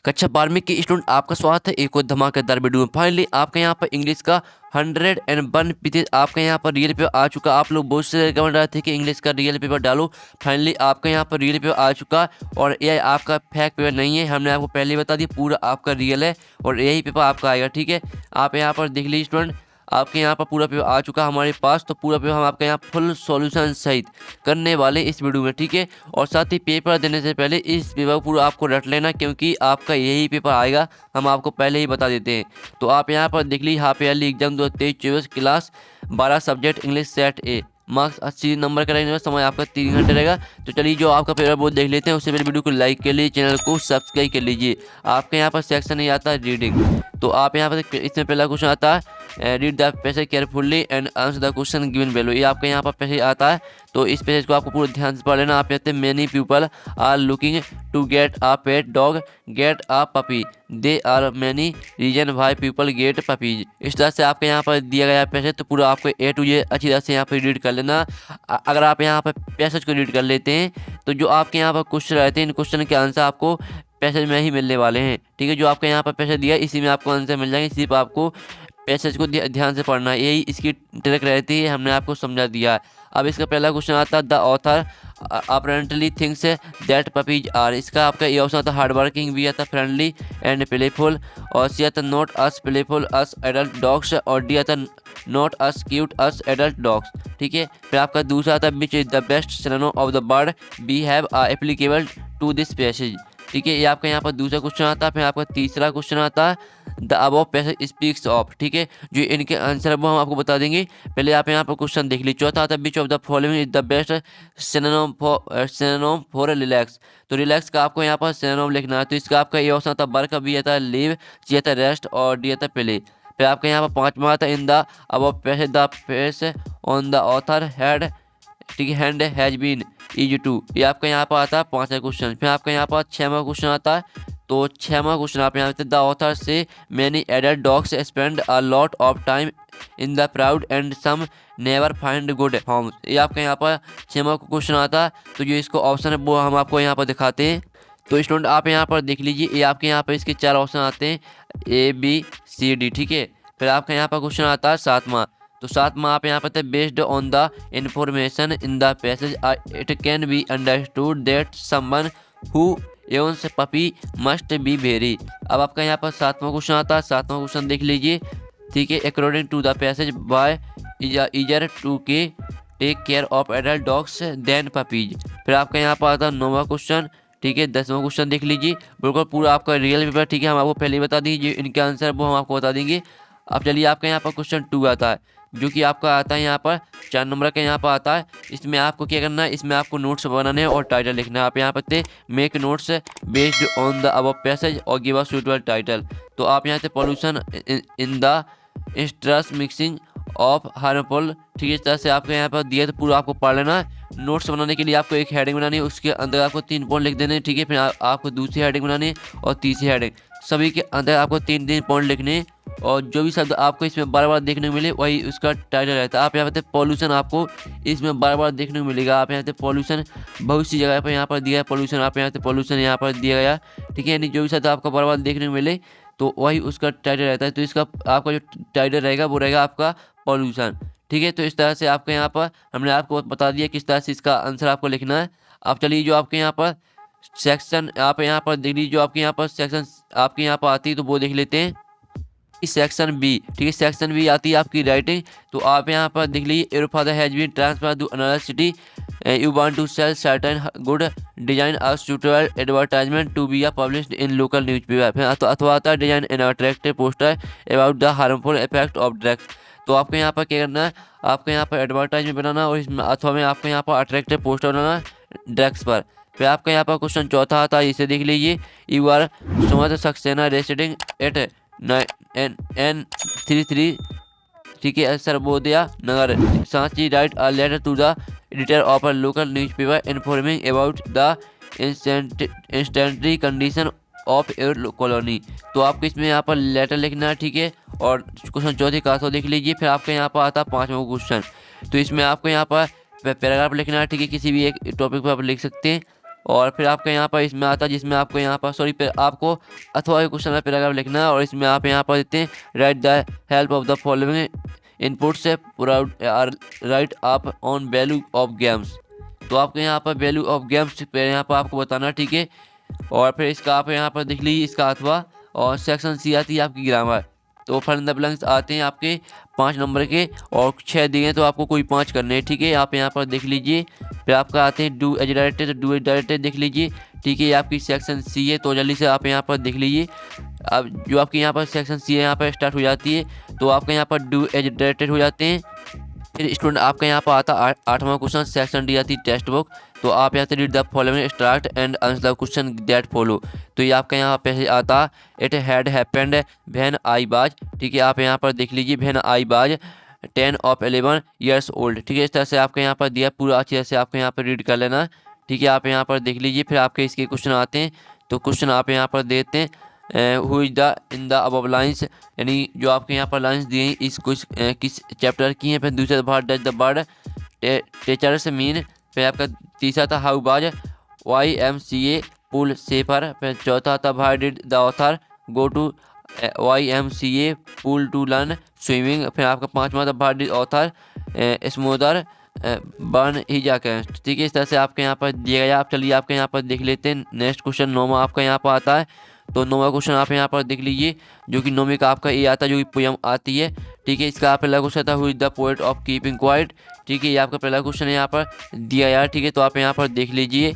कक्षा 12वीं के स्टूडेंट आपका स्वागत है एक और धमाकेदार वीडियो में। फाइनली आपके यहाँ पर इंग्लिश का 101 आपके यहाँ पर रियल पेपर आ चुका। आप लोग बहुत से रिकमेंड रहे थे कि इंग्लिश का रियल पेपर डालो। फाइनली आपके यहाँ पर रियल पेपर आ चुका और ये आपका फेक पेपर नहीं है। हमने आपको पहले ही बता दिया, पूरा आपका रियल है और यही पेपर आपका आएगा। ठीक है, आप यहाँ पर देख लीजिए स्टूडेंट, आपके यहाँ पर पूरा पेपर आ चुका हमारे पास। तो पूरा पेपर हम आपके यहाँ फुल सॉल्यूशन सहित करने वाले इस वीडियो में। ठीक है, और साथ ही पेपर देने से पहले इस पेपर को पूरा आपको रट लेना, क्योंकि आपका यही पेपर आएगा, हम आपको पहले ही बता देते हैं। तो आप यहाँ पर देख लीजिए, half yearly exam 2023-24 class 12 subject English set ए, मार्क्स 80 नंबर का रहेगा, समय आपका 3 घंटे रहेगा। तो चलिए जो आपका पेपर बोर्ड देख लेते हैं। उससे पहले वीडियो को लाइक कर लीजिए, चैनल को सब्सक्राइब कर लीजिए। आपके यहाँ पर सेक्शन नहीं आता रीडिंग, तो आप यहाँ पर इसमें पहला क्वेश्चन आता है read the passage carefully and answer the question given below. ये आपके यहाँ पर पैसेज आता है, तो इस पैसेज को आपको पूरा ध्यान से पढ़ लेना। आप कहते हैं many people are looking to get a pet dog get a puppy, they are many reason why people get puppies. इस तरह से आपके यहाँ पर दिया गया पैसेज, तो पूरा आपको ए टू जेड अच्छी तरह से यहाँ पर रीड कर लेना। अगर आप यहाँ पर पैसेज को रीड कर लेते हैं तो जो आपके यहाँ पर क्वेश्चन रहते हैं, इन क्वेश्चन के आंसर आपको पैसेज में ही मिलने वाले हैं। ठीक है, जो आपके यहाँ पर पैसेज दिया इसी में आपको आंसर मिल जाएंगे, सिर्फ आपको पैसेज को ध्यान से पढ़ना है, यही इसकी ट्रिक रहती है, हमने आपको समझा दिया है। अब इसका पहला क्वेश्चन आता है the author apparently thinks that puppies are. इसका आपका ये ऑप्शन आता है हार्ड वर्किंग, बी आता फ्रेंडली एंड प्लेफुल, और सी आता not as playful as adult dogs, और डी आता not as cute as adult dogs. ठीक है, फिर आपका दूसरा आता है which is the best synonym of the word behave applicable to this passage. ठीक है, ये आपका यहाँ पर दूसरा क्वेश्चन आता है। फिर आपका तीसरा क्वेश्चन आता है the above passage speaks of. ठीक है, जो इनके आंसर वो हम आपको बता देंगे। पहले आप यहाँ पर क्वेश्चन देख लीजिए। चौथा आता है which of the following is the best synonym for relax. तो रिलैक्स का आपको यहाँ पर सिनोनिम लिखना है। तो इसका आपका ये ऑप्शन आता है वर्क, बी आता है लीव, सी आता है रेस्ट, और डी आता है प्ले। फिर आपका यहाँ पर पाँचवा आता है in the above passage the face on the author had, ठीक है, hand has been is to. ये आपका यहाँ पर आता है पाँचवा क्वेश्चन। फिर आपका यहाँ पर छठवां क्वेश्चन आता है। तो छठवां क्वेश्चन आप यहाँ पे द ऑथर से many adult dogs spend a lot of time in the proud and some never find good homes. ये आपका यहाँ पर छठवां क्वेश्चन आता है। तो जो इसको ऑप्शन है वो हम आपको यहाँ पर दिखाते हैं। तो स्टूडेंट आप यहाँ पर देख लीजिए, ये आपके यहाँ पर इसके 4 ऑप्शन आते हैं, ए बी सी डी। ठीक है, फिर आपका यहाँ पर क्वेश्चन आता है सातवां। तो सातवां आप यहाँ पर based on the information in the passage it can be understood that someone who Evans puppy must be very. अब आपका यहाँ पर सातवां क्वेश्चन आता है। सातवां क्वेश्चन देख लीजिए। ठीक है, according to the passage by eager to के take care of adult dogs then puppies. फिर आपका यहाँ पर आता है 9वां क्वेश्चन। ठीक है, 10वां क्वेश्चन देख लीजिए, बिल्कुल पूरा आपका रियल पेपर। ठीक है, हम आपको पहले ही बता देंगे, इनके आंसर वो हम आपको बता देंगे। अब चलिए आपका यहाँ पर क्वेश्चन 2 आता है, जो कि आपका आता है यहाँ पर 4 नंबर का यहाँ पर आता है। इसमें आपको क्या करना है, इसमें आपको नोट्स बनाने हैं और टाइटल लिखना है। आप यहाँ पर make notes based on the above passage और गिव अ सूटेबल टाइटल। तो आप यहाँ से pollution in the stress mixing of harmful, ठीक है, इस तरह से आपके यहाँ पर दिया, तो पूरा आपको पढ़ लेना है। नोट्स बनाने के लिए आपको एक हेडिंग बनानी है, उसके अंदर आपको 3 पॉइंट लिख देने हैं। ठीक है, फिर आपको दूसरी हेडिंग बनानी है और तीसरी हेडिंग, सभी के अंदर आपको 3-3 पॉइंट लिखने हैं। और जो भी शब्द आपको इसमें बार बार देखने को मिले वही उसका टाइटल रहता है। आप यहाँ पे पॉल्यूशन आपको इसमें बार बार देखने को मिलेगा। आप यहाँ से पॉल्यूशन बहुत सी जगह पर यहाँ पर दिया है पॉल्यूशन, आप यहाँ से पॉल्यूशन यहाँ पर दिया गया। ठीक है, यानी जो भी शब्द आपको बार बार देखने को मिले तो वही उसका टाइटल रहता है। तो इसका आपका जो टाइटल रहेगा वो रहेगा आपका पॉल्यूशन। ठीक है, तो इस तरह से आपके यहाँ पर हमने आपको बता दिया किस तरह से इसका आंसर आपको लिखना है। आप चलिए जो आपके यहाँ पर सेक्शन आप यहाँ पर देख लीजिए, जो आपके यहाँ पर सेक्शन आपके यहाँ पर आती है तो वो देख लेते हैं। सेक्शन बी, ठीक है, सेक्शन बी आती है आपकी राइटिंग। तो आप यहाँ पर देख लीजिए, your father has been transfer to another city, you want to sell certain good design a suitable advertisement to be published in local newspaper. अथवा आता है design an attractive poster about the harmful effect of drugs. तो आपको यहाँ पर क्या करना है, आपको यहाँ पर एडवर्टाइजमेंट बनाना और इसमें अथवा में आपको यहाँ पर अट्रैक्टिव पोस्टर बनाना ड्रग्स पर। फिर आपका यहाँ पर क्वेश्चन चौथा आता है, इसे देख लीजिए, you are Sumat Saxena residing at N33, ठीक है, Sarvodaya Nagar, Sanchi write a letter to the editor of a local newspaper informing about the insanitary condition of your colony. तो आपको इसमें यहाँ पर लेटर लिखना है। ठीक है, और क्वेश्चन चौथे का तो देख लीजिए। फिर आपके यहाँ पर आता है 5वां क्वेश्चन। तो इसमें आपको यहाँ पर पैराग्राफ लिखना है। ठीक है, किसी भी एक टॉपिक पर आप लिख सकते हैं। और फिर आपका यहाँ पर इसमें आता है जिसमें आपको यहाँ पर सॉरी फिर आपको अथवा के क्वेश्चन में पैराग्राफ लिखना है, और इसमें आप यहाँ पर देते हैं write the help of the following input से write up on value of games. तो आपको यहाँ पर वैल्यू ऑफ गेम्स पे यहाँ पर आपको बताना, ठीक है। और फिर इसका आप यहाँ पर देख लीजिए इसका अथवा, और सेक्शन सी आती है आपकी ग्रामर। तो फिर द ब्लैंक्स आते हैं आपके 5 नंबर के, और 6 दिए तो आपको कोई 5 करने हैं, ठीक है। आप यहाँ पर देख लीजिए। फिर आपका आते हैं डू एज डायरेक्टेड, तो डू एज डायरेक्टेड देख लीजिए, ठीक है। ये आपकी सेक्शन सी है, तो जल्दी से आप यहाँ पर देख लीजिए। अब जो आपकी यहाँ पर सेक्शन सी है यहाँ पर स्टार्ट हो जाती है, तो आपका यहाँ पर डू एज डायरेक्टेड हो जाते हैं। फिर स्टूडेंट आपका यहाँ पर आता 8वां क्वेश्चन, सेक्शन डी आती है टेक्स्ट बुक। तो आप यहाँ से read the following start and answer the question that follow. तो ये आपका यहाँ पे आता it had happened when I was, ठीक है। आप यहाँ पर देख लीजिए when I was 10 of 11 years old, ठीक है। इस तरह से आपके यहाँ पर दिया, पूरा अच्छी तरह से आपको यहाँ पर रीड कर लेना, ठीक है। आप यहाँ पर देख लीजिए। फिर आपके इसके क्वेश्चन आते हैं, तो क्वेश्चन आप यहाँ पर देते हैं who is the in the above lines, यानी जो आपके यहाँ पर लाइन्स दिए हैं इस किस चैप्टर की हैं। फिर दूसरा word does the word teachers mean. फिर आपका तीसरा था how was YMCA pool safer. फिर चौथा था why did the author go to YMCA pool to learn swimming. फिर आपका 5वां था why did author smoother burn he against, ठीक है। इस तरह से आपके यहाँ पर दिया गया। आप चलिए आपके यहाँ पर देख लेते हैं नेक्स्ट क्वेश्चन 9वां आपका यहाँ पर आता है। तो 9वां क्वेश्चन आप यहाँ पर देख लीजिए, जो कि 9वीं का आपका ये आता है, जो कि पोयम आती है, ठीक है। इसका पहला क्वेश्चन था who is the poet of keeping quiet, ठीक है। ये आपका पहला क्वेश्चन है यहाँ पर दिया यार, ठीक है। तो आप यहाँ पर देख लीजिए,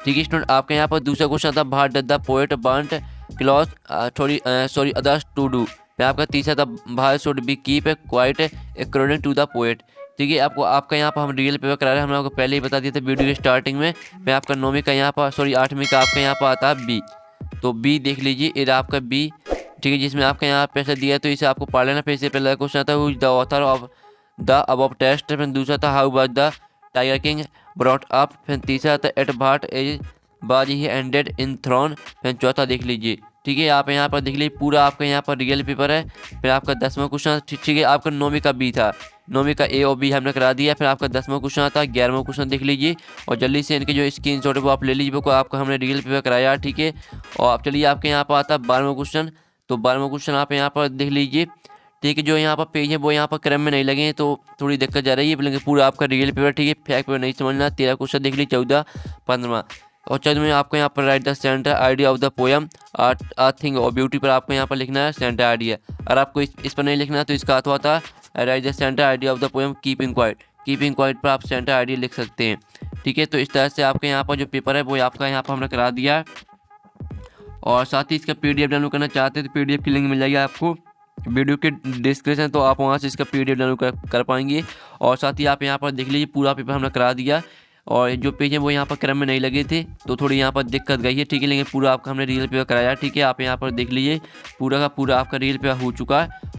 ठीक है स्टूडेंट। आपके यहाँ पर दूसरा क्वेश्चन था what does the poet want cloth sorry others to do. फिर आपका तीसरा था why should be keep quiet according to the poet, ठीक है। आपको आपका यहाँ पर हम रियल पेपर करा रहे हैं, हमने आपको पहले ही बता दिया था वीडियो के स्टार्टिंग में। फिर आपका 9वीं का यहाँ पर सॉरी 8वीं का आपका यहाँ पर आता है बी। तो बी देख लीजिए, ये आपका बी, ठीक है, जिसमें आपका यहाँ पैसा दिया है, तो इसे आपको पढ़ लेना। फिर इससे पहला क्वेश्चन था who is the author of the above test. फिर दूसरा था how was the tiger king brought up. फिर तीसरा था at what age was he ended in throne. फिर चौथा देख लीजिए, ठीक है। आप यहाँ पर देख लीजिए पूरा आपका यहाँ पर रियल पेपर है। फिर आपका 10वां क्वेश्चन, ठीक है। आपका 9वीं का बी था, 9वीं का ए और बी हमने करा दिया। फिर आपका 10वां क्वेश्चन आता है, 11वां क्वेश्चन देख लीजिए, और जल्दी से इनके जो स्क्रीनशॉट है वो आप ले लीजिए, वो आपको हमने रियल पेपर कराया, ठीक है। और आप चलिए आपके यहाँ पर आता है 12वां क्वेश्चन। तो 12वां क्वेश्चन आप यहाँ पर देख लीजिए, ठीक है। जो यहाँ पर पेज है वो यहाँ पर क्रम में नहीं लगे हैं, तो थोड़ी दिक्कत जा रही है, लेकिन पूरा आपका रियल पेपर, ठीक है। फैक्ट पेपर नहीं समझना। 13 क्वेश्चन देख लीजिए, 14, 15 और 14 में आपको यहाँ पर right the centre idea of the poem art thing और ब्यूटी पर आपको यहाँ पर लिखना है सेंटर आइडिया। अगर आपको इस पर नहीं लिखना है तो इसका अथवा था right the centre idea of the poem keeping quiet. Keeping quiet पर आप सेंटर आइडिया लिख सकते हैं, ठीक है। तो इस तरह से आपके यहाँ पर जो पेपर है वो आपका यहाँ पर हमने करा दिया। और साथ ही इसका PDF डाउनलोड करना चाहते हैं तो PDF की लिंक मिल जाएगी आपको वीडियो के डिस्क्रिप्शन, तो आप वहाँ से इसका PDF डाउनलोड कर पाएंगे। और साथ ही आप यहाँ पर देख लीजिए पूरा पेपर हमने करा दिया, और जो पेज है वो यहाँ पर क्रम में नहीं लगे थे, तो थोड़ी यहाँ पर दिक्कत गई है, ठीक है। लेकिन पूरा आपका हमने रियल पेपर कराया, ठीक है। आप यहाँ पर देख लीजिए पूरा का पूरा आपका रियल पेपर हो चुका है।